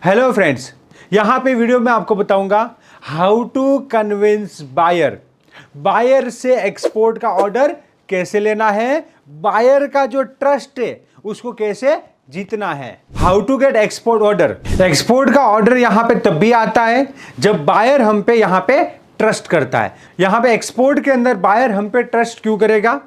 Hello friends, यहाँ पे video में आपको बताऊंगा हाउ टू कन्विंस बायर से एक्सपोर्ट का ऑर्डर कैसे लेना है, बायर का जो ट्रस्ट है उसको कैसे जीतना है। How to get export order. Export का ऑर्डर यहां पे तब भी आता है जब बायर हम पे यहां पे ट्रस्ट करता है। यहां पे एक्सपोर्ट के अंदर बायर हम पे ट्रस्ट क्यों करेगा,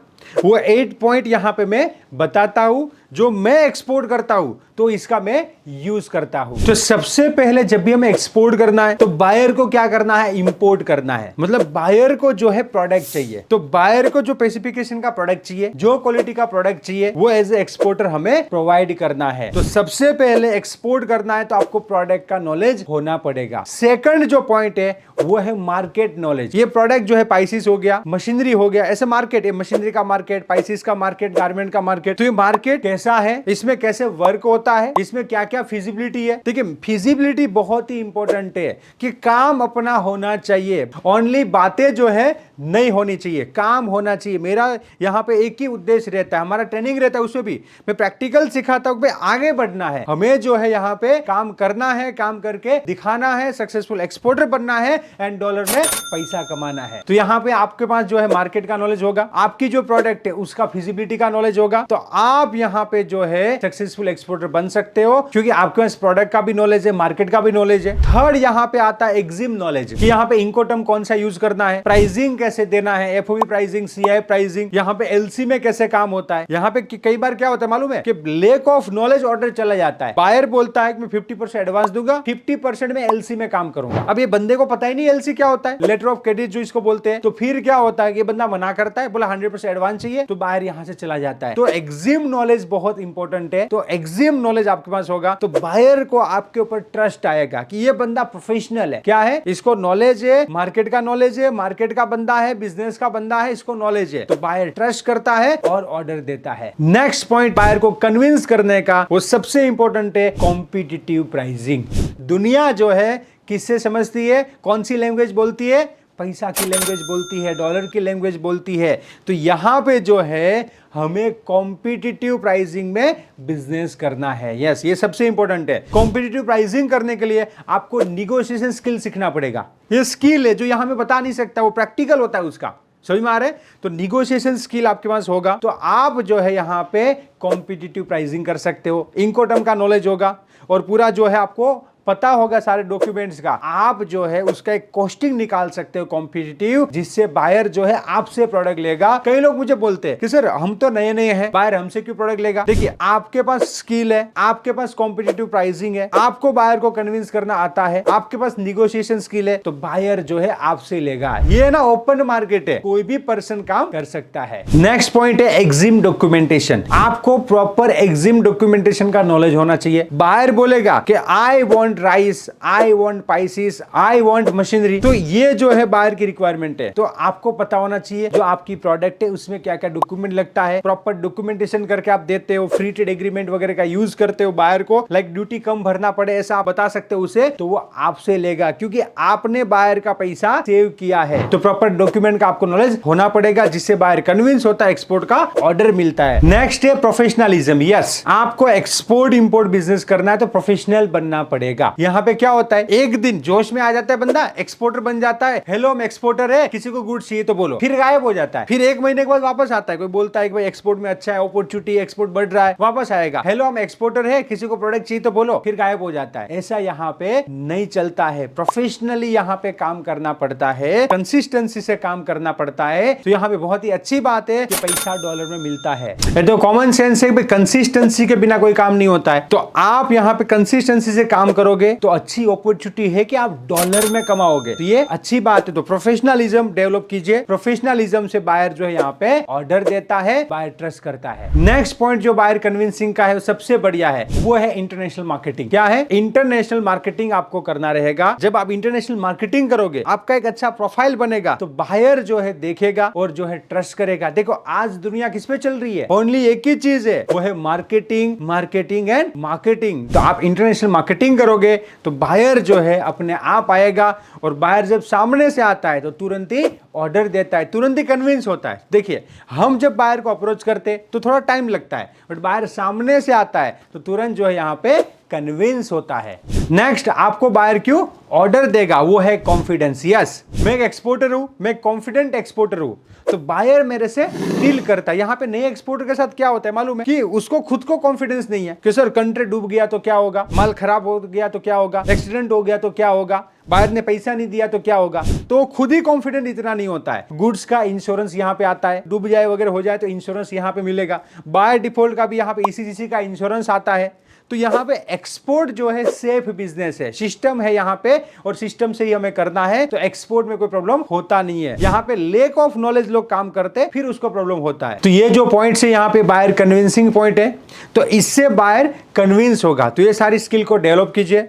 वो 8 पॉइंट यहां पे मैं बताता हूं। जो मैं एक्सपोर्ट करता हूं तो इसका मैं यूज करता हूं। तो सबसे पहले जब भी हमें एक्सपोर्ट करना है तो बायर को क्या करना है, इंपोर्ट करना है। मतलब बायर को जो है प्रोडक्ट चाहिए, तो बायर को जो स्पेसिफिकेशन का प्रोडक्ट चाहिए, जो क्वालिटी का प्रोडक्ट चाहिए, वो एज ए एक्सपोर्टर हमें प्रोवाइड करना है। तो सबसे पहले एक्सपोर्ट करना है तो आपको प्रोडक्ट का नॉलेज होना पड़ेगा। सेकंड जो पॉइंट है वो है मार्केट नॉलेज। ये प्रोडक्ट जो है स्पाइसेस हो गया, मशीनरी हो गया, ऐसे मार्केट है, मशीनरी का मार्केट, स्पाइसेस का मार्केट, गारमेंट का मार्केट। तो ये मार्केट कैसा है, इसमें कैसे वर्क होता है, इसमें क्या क्या फिजिबिलिटी है। देखिए फिजिबिलिटी बहुत ही इंपॉर्टेंट है कि काम अपना होना चाहिए, ओनली बातें जो है नहीं होनी चाहिए, काम होना चाहिए। मेरा यहां पे एक ही उद्देश्य रहता है, हमारा ट्रेनिंग रहता है, उसमें भी मैं प्रैक्टिकल सिखाता हूं, आगे बढ़ना है हमें, जो है यहां पे काम करना है, काम करके दिखाना है, सक्सेसफुल एक्सपोर्टर बनना है एंड डॉलर में पैसा कमाना है। तो यहां पे आपके पास जो है मार्केट का नॉलेज होगा, आपकी जो प्रोडक्ट है उसका फिजिबिलिटी का नॉलेज होगा, तो आप यहां पे जो है सक्सेसफुल एक्सपोर्टर बन सकते हो, क्योंकि आपके पास प्रोडक्ट का भी नॉलेज है, मार्केट का भी नॉलेज है। थर्ड यहां पे आता है एग्जिम नॉलेज, कि यहां पे इंकोटर्म कौन सा यूज करना है, प्राइसिंग कैसे देना है, एफओबी प्राइसिंग, सीआई प्राइसिंग, यहां पे एलसी में कैसे काम होता है। यहां पे कई बार क्या होता है मालूम है कि लेक ऑफ नॉलेज ऑर्डर चला जाता है। बायर बोलता है कि मैं 50% एडवांस दूंगा, 50% में एलसी में काम करूंगा। अब ये बंदे को पता ही नहीं एलसी क्या होता है, लेटर ऑफ क्रेडिट जो इसको बोलते हैं। तो फिर क्या होता है कि बंदा मना करता है, बोला 100% एडवांस चाहिए, तो बायर यहां से चला जाता है। तो एग्जिम नॉलेज बहुत इंपॉर्टेंट है। तो एग्जिम नॉलेज आपके पास होगा तो बायर को आपके ऊपर ट्रस्ट आएगा कि ये बंदा प्रोफेशनल है, क्या है, इसको नॉलेज है, मार्केट का नॉलेज है, मार्केट का बंदा है, बिजनेस का बंदा है, इसको नॉलेज है। तो बायर ट्रस्ट करता है और ऑर्डर देता है। नेक्स्ट पॉइंट बायर को कन्विंस करने का, वो सबसे इंपॉर्टेंट है कॉम्पिटिटिव प्राइसिंग। दुनिया जो है किससे समझती है, कौन सी लैंग्वेज बोलती है, पैसा की लैंग्वेज बोलती है, डॉलर की लैंग्वेज बोलती है। तो यहां पे जो है हमें कॉम्पिटिटिव प्राइसिंग में बिजनेस करना है। यस, ये सबसे इंपॉर्टेंट है। कॉम्पिटिटिव प्राइसिंग करने के लिए आपको निगोशिएशन स्किल सीखना पड़ेगा। ये स्किल है जो यहां में बता नहीं सकता, वो प्रैक्टिकल होता है उसका, समझ में आ रहा है। तो निगोशिएशन स्किल आपके पास होगा तो आप जो है यहां पे कॉम्पिटिटिव प्राइसिंग कर सकते हो। इंकोटर्म का नॉलेज होगा और पूरा जो है आपको पता होगा सारे डॉक्यूमेंट्स का, आप जो है उसका एक कॉस्टिंग निकाल सकते हो कॉम्पिटिटिव, जिससे बायर जो है आपसे प्रोडक्ट लेगा। कई लोग मुझे बोलते हैं कि सर हम तो नए नए हैं, बायर हमसे क्यों प्रोडक्ट लेगा। देखिए आपके पास स्किल है, आपके पास कॉम्पिटिटिव प्राइसिंग है, आपको बायर को कन्विंस करना आता है, आपके पास निगोशिएशन स्किल है, तो बायर जो है आपसे लेगा। ये ना ओपन मार्केट है, कोई भी पर्सन काम कर सकता है। नेक्स्ट पॉइंट है एग्जिम डॉक्यूमेंटेशन। आपको प्रॉपर एग्जिम डॉक्यूमेंटेशन का नॉलेज होना चाहिए। बायर बोलेगा कि I want rice, I want spices, I want machinery, तो ये जो है बायर की रिक्वायरमेंट है। तो आपको पता होना चाहिए जो आपकी प्रोडक्ट है उसमें क्या क्या डॉक्यूमेंट लगता है, प्रॉपर डॉक्यूमेंटेशन करके आप देते हो, फ्री ट्रेड एग्रीमेंट वगैरह का यूज करते हो। बायर को लाइक ड्यूटी कम भरना पड़े ऐसा आप बता सकते हो उसे, तो वो आपसे लेगा क्योंकि आपने बायर का पैसा सेव किया है। तो प्रॉपर डॉक्यूमेंट का आपको नॉलेज होना पड़ेगा, जिससे बायर कन्विंस होता है, एक्सपोर्ट का ऑर्डर मिलता है। नेक्स्ट है प्रोफेशनलिज्म। यस, आपको एक्सपोर्ट इंपोर्ट बिजनेस करना है तो प्रोफेशनल बनना पड़ेगा। यहाँ पे क्या होता है, एक दिन जोश में आ जाता है बंदा, एक्सपोर्टर बन जाता है, हेलो हम एक्सपोर्टर है, किसी को गुड्स चाहिए तो बोलो, फिर गायब हो जाता है। फिर एक महीने के बाद वापस आता है, कोई बोलता है कि भाई एक्सपोर्ट में अच्छा है, अपॉर्चुनिटी, एक्सपोर्ट बढ़ रहा है, वापस आएगा, हेलो हम एक्सपोर्टर है, किसी को प्रोडक्ट चाहिए तो बोलो, फिर गायब हो जाता है। ऐसा यहाँ पे नहीं चलता है। प्रोफेशनली यहाँ पे काम करना पड़ता है, कंसिस्टेंसी से काम करना पड़ता है। तो यहाँ पे बहुत ही अच्छी बात है कि पैसा डॉलर में मिलता है। तो कॉमन सेंस है, कंसिस्टेंसी के बिना कोई काम नहीं होता है। तो आप यहाँ पे कंसिस्टेंसी से काम करोगे तो अच्छी अपॉर्चुनिटी है कि आप डॉलर में कमाओगे। तो ये अच्छी बात है। तो प्रोफेशनलिज्म डेवलप कीजिए। प्रोफेशनलिज्म से बायर जो है यहाँ पे ऑर्डर देता है, बायर ट्रस्ट करता है। नेक्स्ट पॉइंट जो बायर कन्विंसिंग का है, सबसे बढ़िया है, वो है इंटरनेशनल मार्केटिंग। क्या है, इंटरनेशनल मार्केटिंग आपको करना रहेगा। जब आप इंटरनेशनल मार्केटिंग करोगे, आपका एक अच्छा प्रोफाइल बनेगा, तो बायर जो है देखेगा और जो है ट्रस्ट करेगा। देखो आज दुनिया किस पे चल रही है, ओनली एक ही चीज है, वो है मार्केटिंग, मार्केटिंग एंड मार्केटिंग। तो आप इंटरनेशनल मार्केटिंग करोगे तो बायर जो है अपने आप आएगा, और बायर जब सामने से आता है तो तुरंत ही ऑर्डर देता है, तुरंत ही कन्विंस होता है। देखिए हम जब बायर को अप्रोच करते तो थोड़ा टाइम लगता है, बट बायर सामने से आता है तो तुरंत जो है यहाँ पे कन्विंस होता है। नेक्स्ट, आपको बायर क्यों ऑर्डर देगा, वो है कॉन्फिडेंस। यस, मैं एक एक्सपोर्टर हूं, मैं कॉन्फिडेंट एक्सपोर्टर हूं, तो बायर मेरे से डील करता है। यहां पे नए एक्सपोर्टर के साथ क्या होता है मालूम है कि उसको खुद को कॉन्फिडेंस नहीं है कि सर कंट्री डूब गया तो क्या होगा, माल खराब हो गया तो क्या होगा, एक्सीडेंट हो गया तो क्या होगा, बायर ने पैसा नहीं दिया तो क्या होगा, तो खुद ही कॉन्फिडेंट इतना नहीं होता है। गुड्स का इंश्योरेंस यहाँ पे आता है, डूब जाए वगैरह हो जाए तो इंश्योरेंस यहाँ पे मिलेगा। बायर डिफॉल्ट का भी यहाँ पे ईसीजीसी का इंश्योरेंस आता है। तो यहाँ पे एक्सपोर्ट जो है सेफ बिजनेस है, सिस्टम है यहाँ पे, और सिस्टम से ही हमें करना है, तो एक्सपोर्ट में कोई प्रॉब्लम होता नहीं है। यहाँ पे लेक ऑफ नॉलेज लोग काम करते फिर उसको प्रॉब्लम होता है। तो ये जो पॉइंट है यहाँ पे बायर कन्विंसिंग पॉइंट है, तो इससे बायर कन्विंस होगा। तो ये सारी स्किल को डेवलप कीजिए,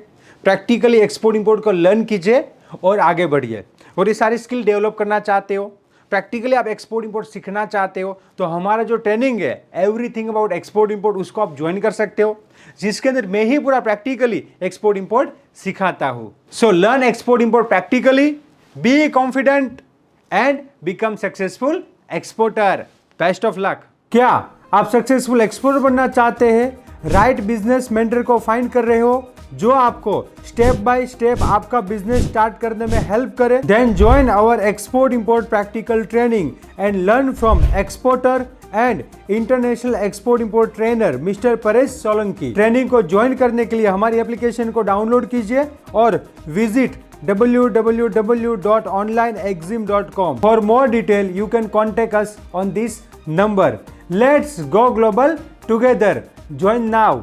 प्रैक्टिकली एक्सपोर्ट इंपोर्ट को लर्न कीजिए और आगे बढ़िए। और ये सारी स्किल डेवलप करना चाहते हो, प्रैक्टिकली आप एक्सपोर्ट इंपोर्ट सीखना चाहते हो, तो हमारा जो ट्रेनिंग है एवरीथिंग अबाउट एक्सपोर्ट इंपोर्ट, उसको आप ज्वाइन कर सकते हो, जिसके अंदर मैं ही पूरा प्रैक्टिकली एक्सपोर्ट इंपोर्ट सिखाता हूं। So learn export import practically, be confident and become successful exporter. Best of luck. क्या आप सक्सेसफुल एक्सपोर्टर बनना चाहते हैं? राइट बिजनेस मेंटर को फाइंड कर रहे हो जो आपको स्टेप बाय स्टेप आपका बिजनेस स्टार्ट करने में हेल्प करे? Then join our export import practical training and learn from exporter and international export import trainer mister Paresh Solanki. Training को ज्वाइन करने के लिए हमारी एप्लीकेशन को डाउनलोड कीजिए और visit www.onlineexim.com। For more detail, you can contact us on this number. Let's go global together. Join now.